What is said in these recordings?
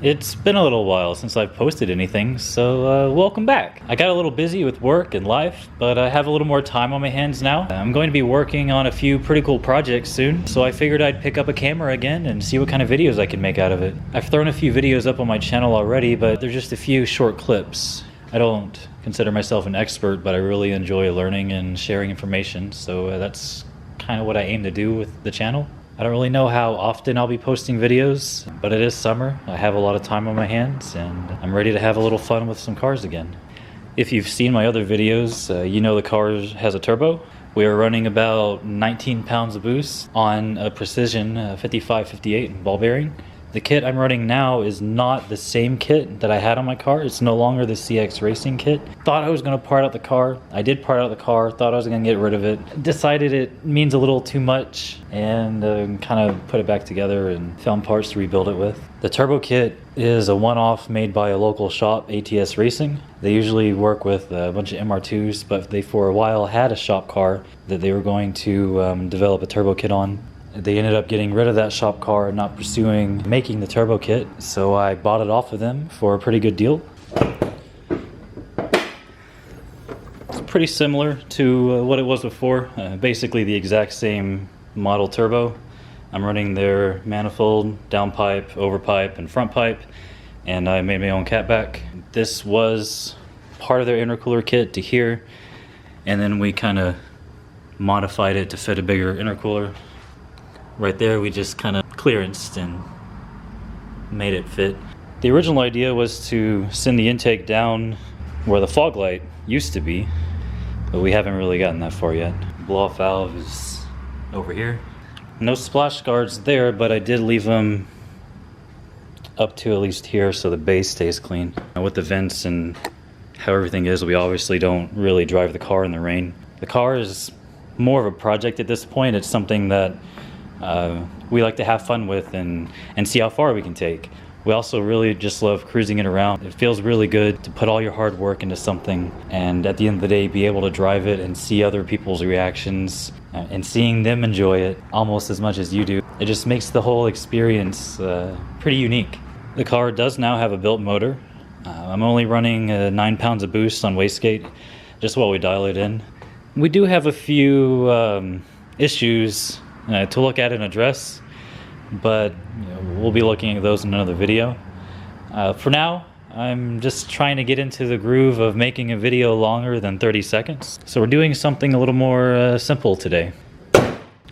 It's been a little while since I've posted anything, so welcome back. I got a little busy with work and life, but I have a little more time on my hands now. I'm going to be working on a few pretty cool projects soon, so I figured I'd pick up a camera again and see what kind of videos I can make out of it. I've thrown a few videos up on my channel already, but they're just a few short clips. I don't consider myself an expert, but I really enjoy learning and sharing information, so that's kind of what I aim to do with the channel. I don't really know how often I'll be posting videos, but it is summer. I have a lot of time on my hands, and I'm ready to have a little fun with some cars again. If you've seen my other videos, you know the car has a turbo. We are running about 19 pounds of boost on a Precision 55-58 ball bearing. The kit I'm running now is not the same kit that I had on my car. It's no longer the CX Racing kit. Thought I was going to part out the car. I did part out the car. Thought I was going to get rid of it. Decided it means a little too much and kind of put it back together and found parts to rebuild it with. The turbo kit is a one-off made by a local shop, ATS Racing. They usually work with a bunch of MR2s, but they for a while had a shop car that they were going to develop a turbo kit on. They ended up getting rid of that shop car and not pursuing making the turbo kit, so I bought it off of them for a pretty good deal. It's pretty similar to what it was before, basically the exact same model turbo. I'm running their manifold, downpipe, overpipe, and front pipe, and I made my own catback. This was part of their intercooler kit to here, and then we kind of modified it to fit a bigger intercooler. Right there we just kind of clearanced and made it fit. The original idea was to send the intake down where the fog light used to be, but we haven't really gotten that far yet. Blow-off valve is over here. No splash guards there, but I did leave them up to at least here so the base stays clean. And with the vents and how everything is, we obviously don't really drive the car in the rain. The car is more of a project at this point. It's something that we like to have fun with and see how far we can take. We also really just love cruising it around. It feels really good to put all your hard work into something and at the end of the day be able to drive it and see other people's reactions and seeing them enjoy it almost as much as you do. It just makes the whole experience pretty unique. The car does now have a built motor. I'm only running 9 pounds of boost on wastegate, just while we dial it in. We do have a few issues to look at and address, but we'll be looking at those in another video. For now, I'm just trying to get into the groove of making a video longer than 30 seconds. So we're doing something a little more simple today.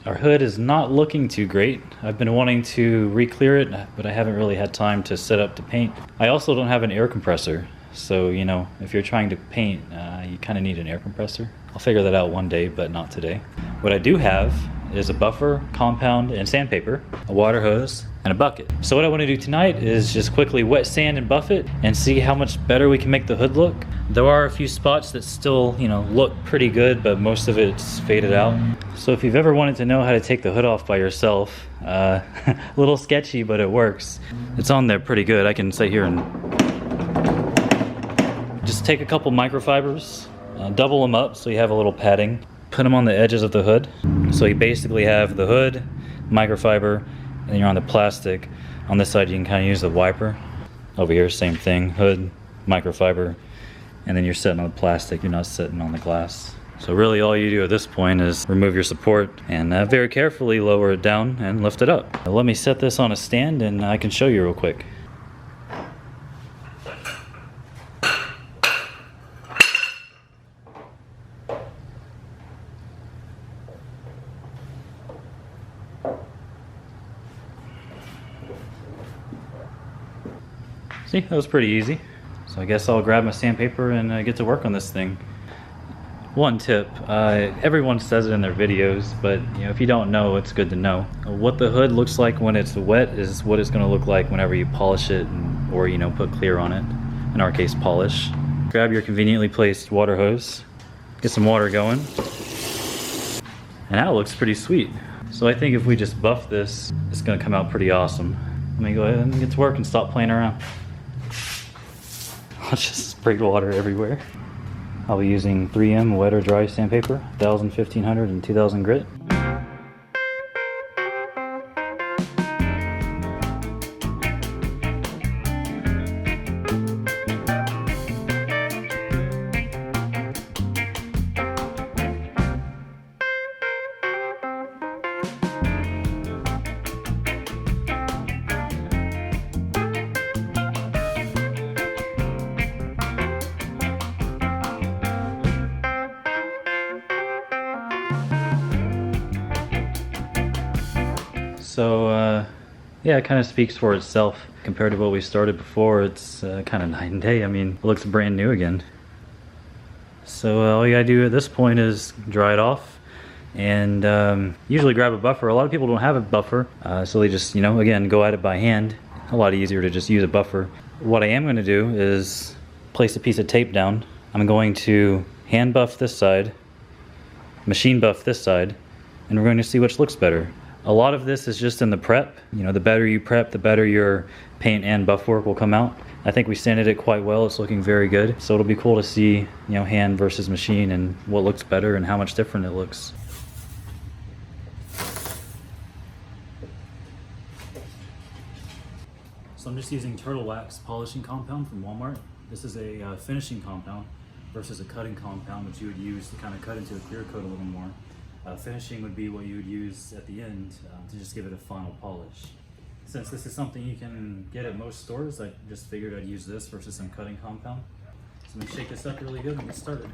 Our hood is not looking too great. I've been wanting to re-clear it, but I haven't really had time to set up to paint. I also don't have an air compressor, so if you're trying to paint, you kind of need an air compressor. I'll figure that out one day, but not today. What I do have is a buffer, compound, and sandpaper, a water hose, and a bucket. So what I want to do tonight is just quickly wet sand and buff it and see how much better we can make the hood look. There are a few spots that still, look pretty good, but most of it's faded out. So if you've ever wanted to know how to take the hood off by yourself, a little sketchy, but it works. It's on there pretty good. I can sit here and just take a couple microfibers, double them up so you have a little padding. Put them on the edges of the hood. So you basically have the hood, microfiber, and then you're on the plastic. On this side you can kind of use the wiper. Over here, same thing, hood, microfiber, and then you're sitting on the plastic, you're not sitting on the glass. So really all you do at this point is remove your support and very carefully lower it down and lift it up. Now let me set this on a stand and I can show you real quick. See, that was pretty easy. So I guess I'll grab my sandpaper and get to work on this thing. One tip, everyone says it in their videos, but if you don't know, it's good to know. What the hood looks like when it's wet is what it's going to look like whenever you polish it or put clear on it. In our case, polish. Grab your conveniently placed water hose, get some water going, and that looks pretty sweet. So I think if we just buff this, it's going to come out pretty awesome. Let me go ahead and get to work and stop playing around. I'll just spray water everywhere. I'll be using 3M wet or dry sandpaper, 1000, 1500, and 2000 grit. So yeah, it kind of speaks for itself compared to what we started before. It's kind of night and day. I mean, it looks brand new again. So all you gotta do at this point is dry it off and usually grab a buffer. A lot of people don't have a buffer, so they just, you know, again, go at it by hand. A lot easier to just use a buffer. What I am gonna do is place a piece of tape down. I'm going to hand buff this side, machine buff this side, and we're going to see which looks better. A lot of this is just in the prep. You know, the better you prep, the better your paint and buff work will come out. I think we sanded it quite well. It's looking very good. So it'll be cool to see, you know, hand versus machine and what looks better and how much different it looks. So I'm just using Turtle Wax polishing compound from Walmart. This is a finishing compound versus a cutting compound, which you would use to kind of cut into a clear coat a little more. Finishing would be what you would use at the end to just give it a final polish. Since this is something you can get at most stores, I just figured I'd use this versus some cutting compound. So I'm gonna shake this up really good and get started.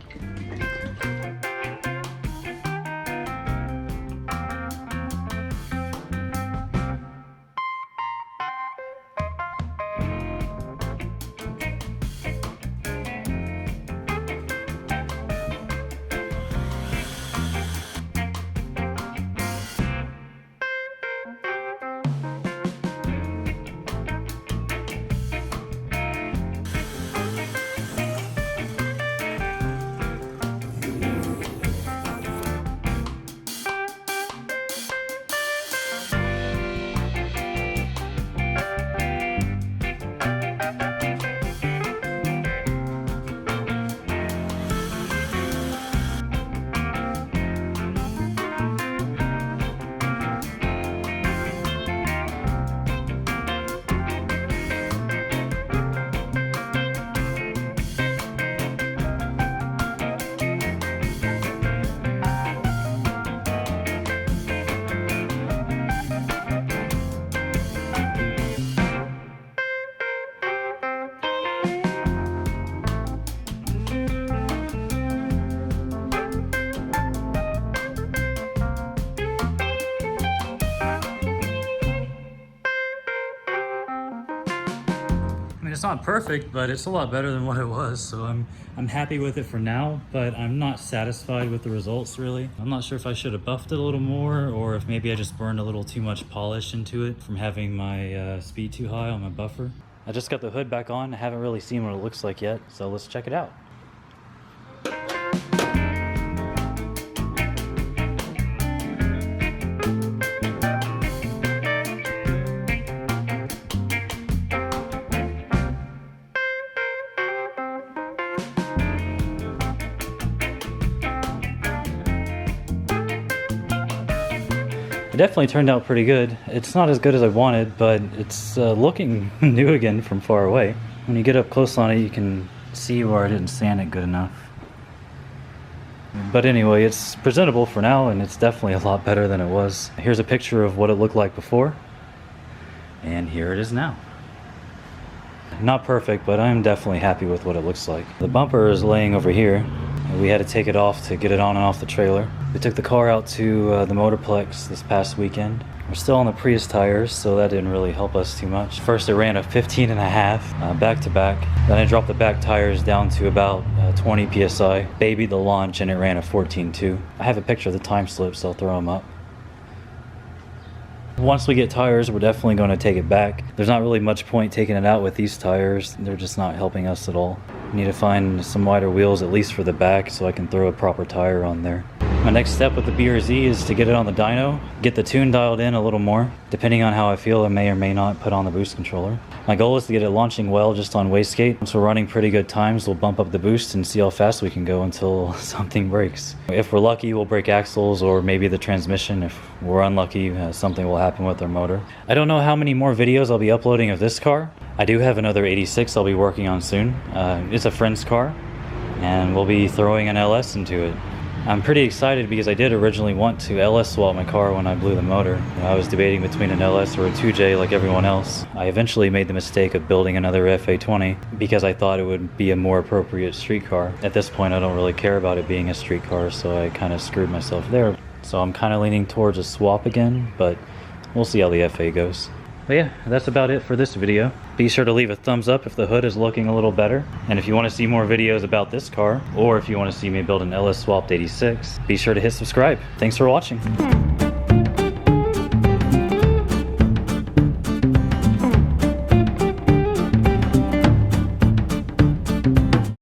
It's not perfect, but it's a lot better than what it was, so I'm happy with it for now, but I'm not satisfied with the results really. I'm not sure if I should have buffed it a little more or if maybe I just burned a little too much polish into it from having my speed too high on my buffer. I just got the hood back on. I haven't really seen what it looks like yet, so let's check it out. It definitely turned out pretty good. It's not as good as I wanted, but it's looking new again from far away. When you get up close on it, you can see where I didn't sand it good enough. But anyway, it's presentable for now, and it's definitely a lot better than it was. Here's a picture of what it looked like before, and here it is now. Not perfect, but I'm definitely happy with what it looks like. The bumper is laying over here. We had to take it off to get it on and off the trailer. We took the car out to the Motorplex this past weekend. We're still on the Prius tires, so that didn't really help us too much. First it ran a 15 and a half back to back. Then I dropped the back tires down to about 20 PSI. Babied the launch and it ran a 14.2. I have a picture of the time slips, so I'll throw them up. Once we get tires, we're definitely going to take it back. There's not really much point taking it out with these tires. They're just not helping us at all. We need to find some wider wheels, at least for the back, so I can throw a proper tire on there. My next step with the BRZ is to get it on the dyno, get the tune dialed in a little more. Depending on how I feel, I may or may not put on the boost controller. My goal is to get it launching well just on wastegate. Once we're running pretty good times, we'll bump up the boost and see how fast we can go until something breaks. If we're lucky, we'll break axles or maybe the transmission. If we're unlucky, something will happen with our motor. I don't know how many more videos I'll be uploading of this car. I do have another 86 I'll be working on soon. It's a friend's car, and we'll be throwing an LS into it. I'm pretty excited because I did originally want to LS swap my car when I blew the motor. I was debating between an LS or a 2J like everyone else. I eventually made the mistake of building another FA20 because I thought it would be a more appropriate street car. At this point, I don't really care about it being a street car, so I kind of screwed myself there. So I'm kind of leaning towards a swap again, but We'll see how the FA goes. But yeah, that's about it for this video. Be sure to leave a thumbs up if the hood is looking a little better. And if you want to see more videos about this car, or if you want to see me build an LS swapped 86, be sure to hit subscribe. Thanks for watching.